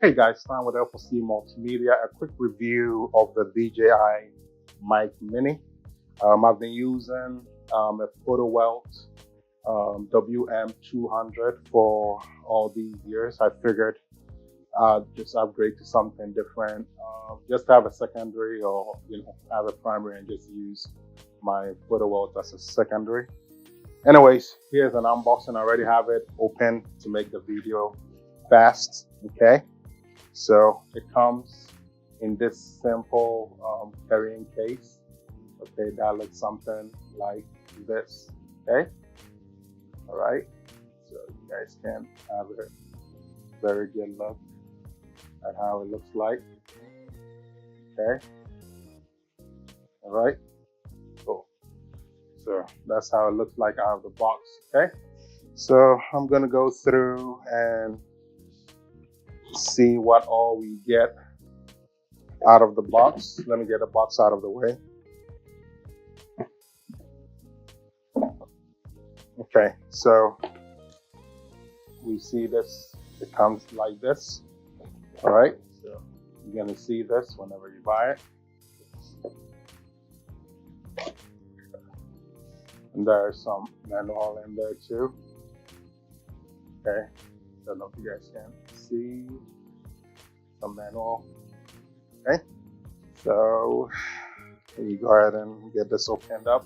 Hey guys, Stan with FLC Multimedia. A quick review of the DJI Mic Mini. I've been using a PhotoWelt WM200 for all these years. I figured I'd just upgrade to something different, just have a secondary or have a primary and just use my PhotoWelt as a secondary. Anyways, here's an unboxing. I already have it open to make the video fast. Okay. So it comes in this simple carrying case. Okay, that looks something like this. Okay, all right. So you guys can have a very good look at how it looks like. Okay, all right. Cool. So that's how it looks like out of the box. Okay. So I'm gonna go through and see what all we get out of the box. Let me get the box out of the way. Okay, so we see this, it comes like this. All right, so you're gonna see this whenever you buy it. And there's some manual in there too. Okay, don't know if you guys can see some manual. Okay, so you go ahead and get this opened up.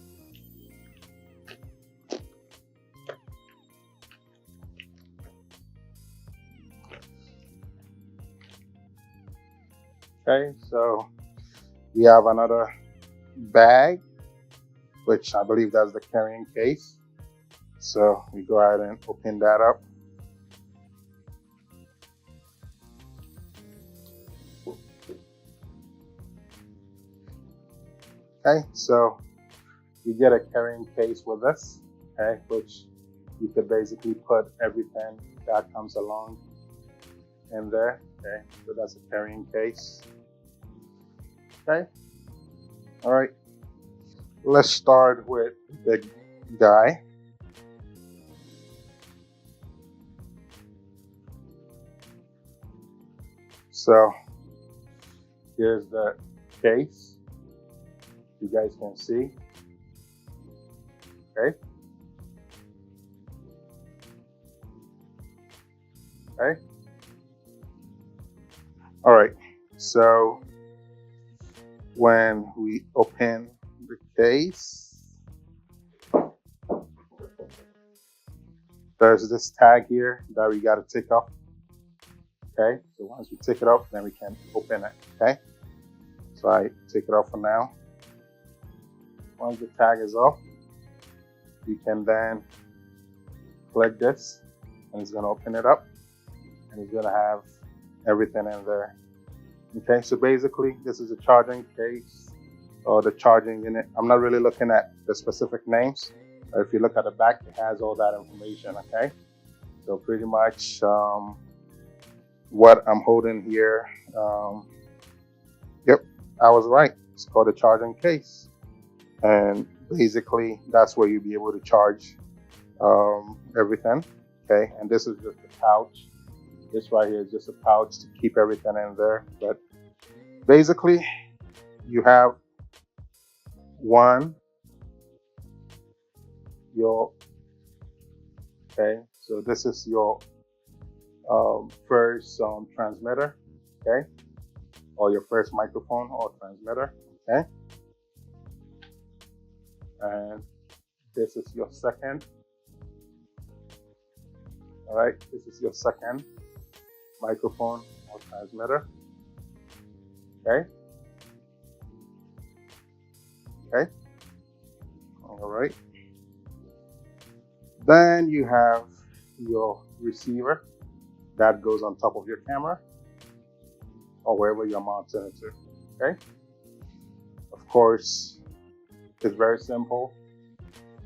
Okay, so we have another bag, which I believe that's the carrying case. So we go ahead and open that up. Okay, so you get a carrying case with this, okay, which you could basically put everything that comes along in there. Okay, so that's a carrying case. Okay, all right, let's start with the big guy. So here's the case, you guys can see. Okay, okay, all right, so when we open the case, there's this tag here that we got to take off. Okay, so once we take it off, then we can open it. Okay, so I take it off for now. Once the tag is off, you can then click this and it's going to open it up and it's going to have everything in there. Okay, so basically this is a charging case or the charging unit. I'm not really looking at the specific names. If you look at the back, it has all that information. Okay, so pretty much what I'm holding here, yep, I was right. It's called a charging case. And basically that's where you'll be able to charge everything. Okay, and this is just a pouch. This right here is just a pouch to keep everything in there. But basically you have okay, so this is your first transmitter, okay, or your first microphone or transmitter, okay, and this is your second. All right, this is your second microphone or transmitter. Okay. Okay. All right. Then you have your receiver that goes on top of your camera or wherever you're mounting it to. Okay. Of course, it's very simple.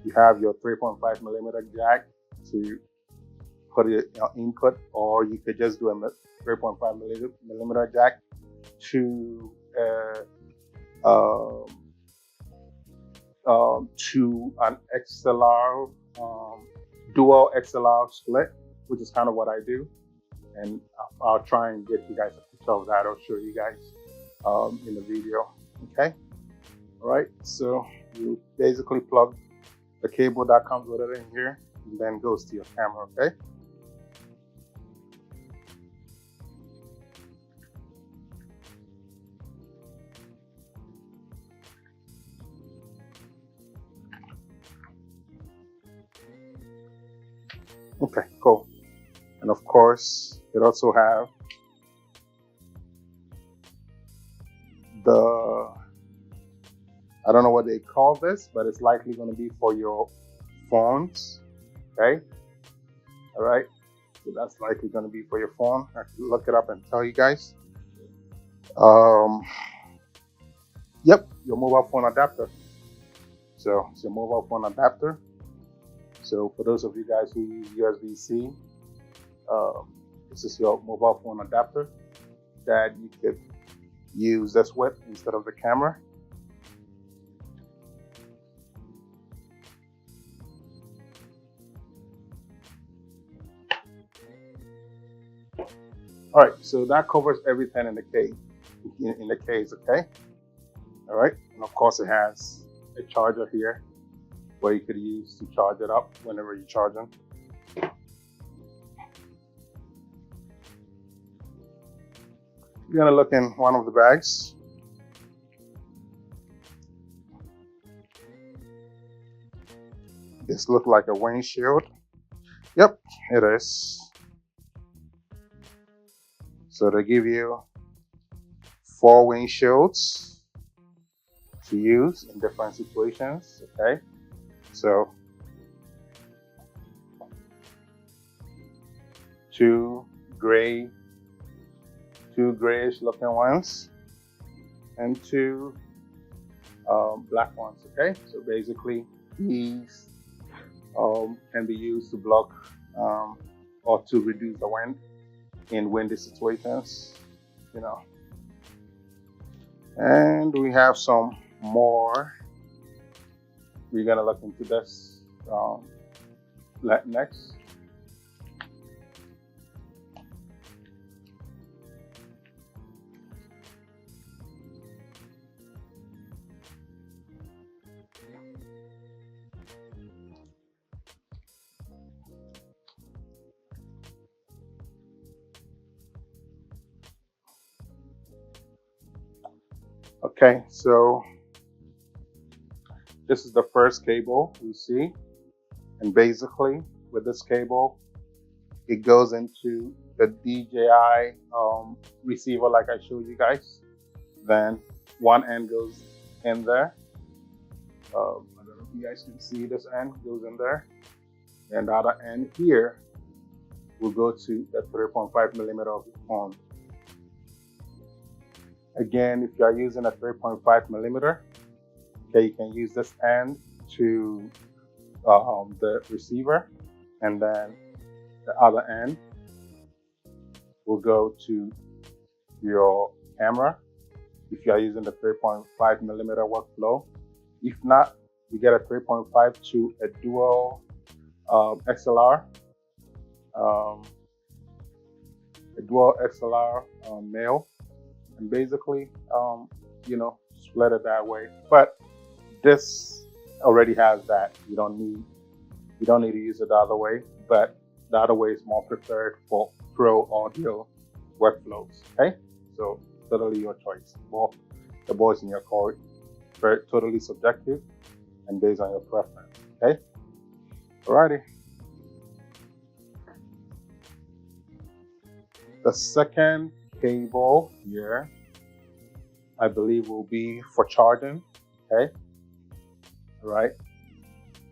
You have your 3.5 millimeter jack to put your input, or you could just do a 3.5 millimeter jack to an XLR, dual XLR split, which is kind of what I do. and I'll try and get you guys a picture of that. I'll show you guys in the video. Okay. All right. So you basically plug the cable that comes with it in here, and then goes to your camera. Okay. Okay, cool. And of course, it also have the, I don't know what they call this, but it's likely going to be for your phones. Okay. All right. So that's likely going to be for your phone. I can look it up and tell you guys. Yep, your mobile phone adapter. So it's your mobile phone adapter. So for those of you guys who use USB-C, this is your mobile phone adapter that you could use this with instead of the camera. All right, so that covers everything in the case. In the case, okay. All right, and of course it has a charger here where you could use to charge it up whenever you're charging. You're gonna look in one of the bags. This looks like a windshield. Yep, it is. So they give you 4 windshields to use in different situations. Okay, so 2 grayish looking ones and 2 black ones. Okay, so basically these can be used to block or to reduce the wind in windy situations, you know. And we have some more. We're gonna look into this next. Okay, so this is the first cable you see, and basically with this cable, it goes into the DJI receiver like I showed you guys. Then one end goes in there. I don't know if you guys can see this end goes in there, and the other end here will go to the 3.5 millimeter of your phone. Again, if you are using a 3.5 millimeter, okay, you can use this end to the receiver, and then the other end will go to your camera if you are using the 3.5 millimeter workflow. If not, you get a 3.5 to a dual XLR, male, and basically, you know, split it that way. But this already has that. You don't need to use it the other way. But the other way is more preferred for pro audio workflows. Okay, so totally your choice. Well, the ball's in your court. Very totally subjective and based on your preference. Okay, alrighty. The second cable here, I believe, will be for charging. Okay, all right.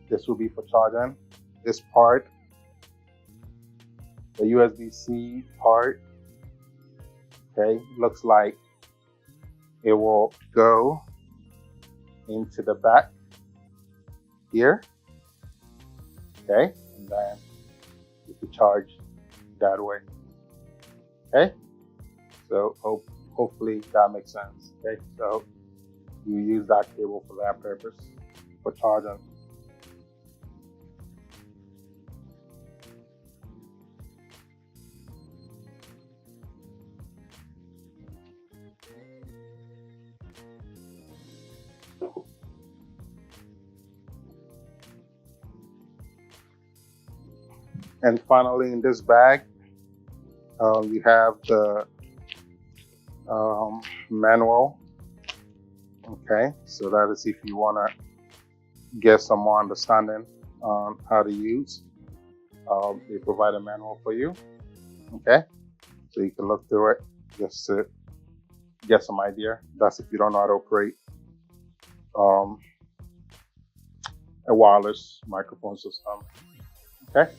This will be for charging. This part, the USB-C part, okay, looks like it will go into the back here. Okay, and then you can charge that way. Okay, so hopefully that makes sense. Okay, so you use that cable for that purpose, for charging. And finally, in this bag, you have the manual. Okay, so that is if you want to get some more understanding on how to use. They provide a manual for you. Okay, so you can look through it just to get some idea. That's if you don't know how to operate um, a wireless microphone system. Okay.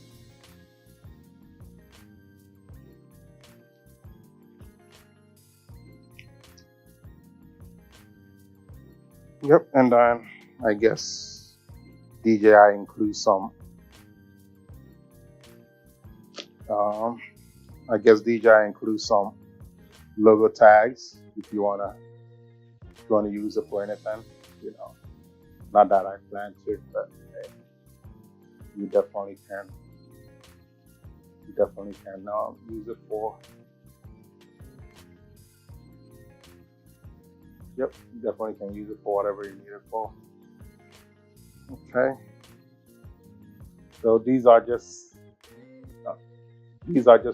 Yep, and then I guess DJI includes some. I guess DJI includes some logo tags if you wanna use it for anything. You know, not that I plan to, but hey, you definitely can. You definitely can use it for. Yep, you definitely can use it for whatever you need it for. Okay. So these are just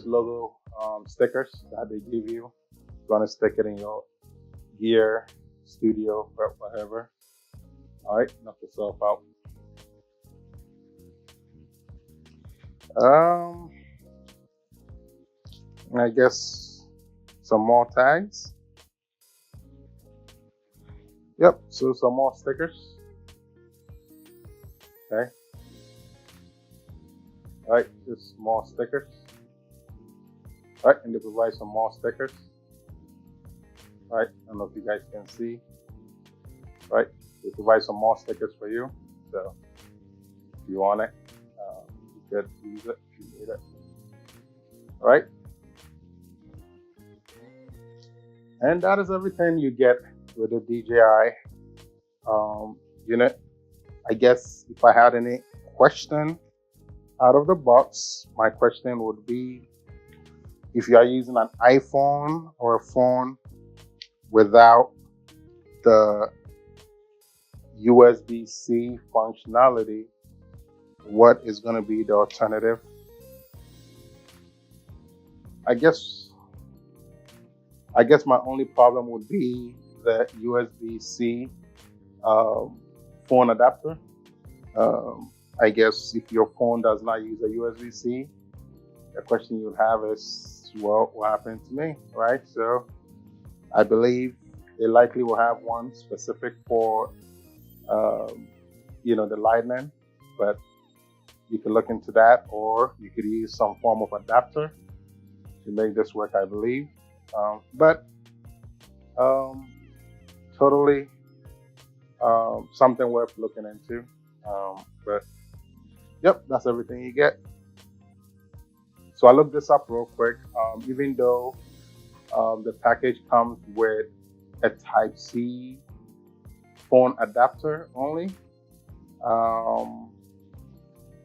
logo stickers that they give you. You want to stick it in your gear, studio, or whatever. All right, knock yourself out. I guess some more tags. Yep, so some more stickers. Okay. All right, just more stickers. All right, and they provide some more stickers. All right, I don't know if you guys can see. All right, they provide some more stickers for you. So if you want it, you could use it if you need it. All right. And that is everything you get with the DJI unit. I guess if I had any question out of the box, my question would be, if you are using an iPhone or a phone without the USB-C functionality, what is going to be the alternative? I guess my only problem would be the USB-C phone adapter. I guess if your phone does not use a USB-C, the question you'll have is, well, what happened to me, right? So I believe they likely will have one specific for, the Lightning, but you could look into that, or you could use some form of adapter to make this work, I believe. Totally something worth looking into. But yep, that's everything you get. So I looked this up real quick. Even though the package comes with a Type-C phone adapter only,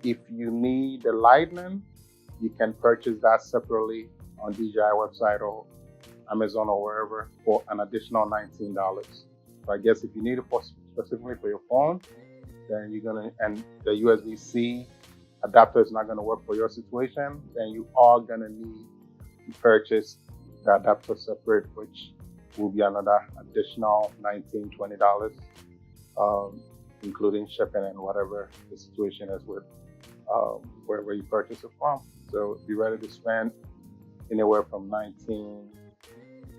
if you need the Lightning, you can purchase that separately on DJI website or Amazon or wherever for an additional $19. So I guess if you need it specifically for your phone, then and the USB-C adapter is not gonna work for your situation, then you are gonna need to purchase the adapter separate, which will be another additional $19, $20, including shipping and whatever the situation is with wherever you purchase it from. So be ready to spend anywhere from $19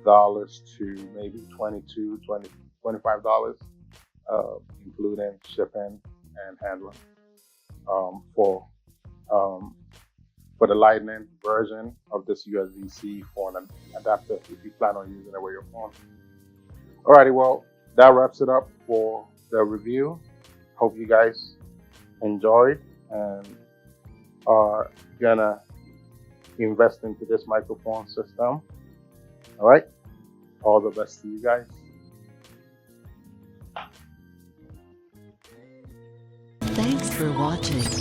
to maybe $22, $20, $25, including shipping and handling for the Lightning version of this USB-C phone adapter if you plan on using it with your phone. Alrighty, well, that wraps it up for the review. Hope you guys enjoyed and are gonna invest into this microphone system. All right, all the best to you guys. Thanks for watching.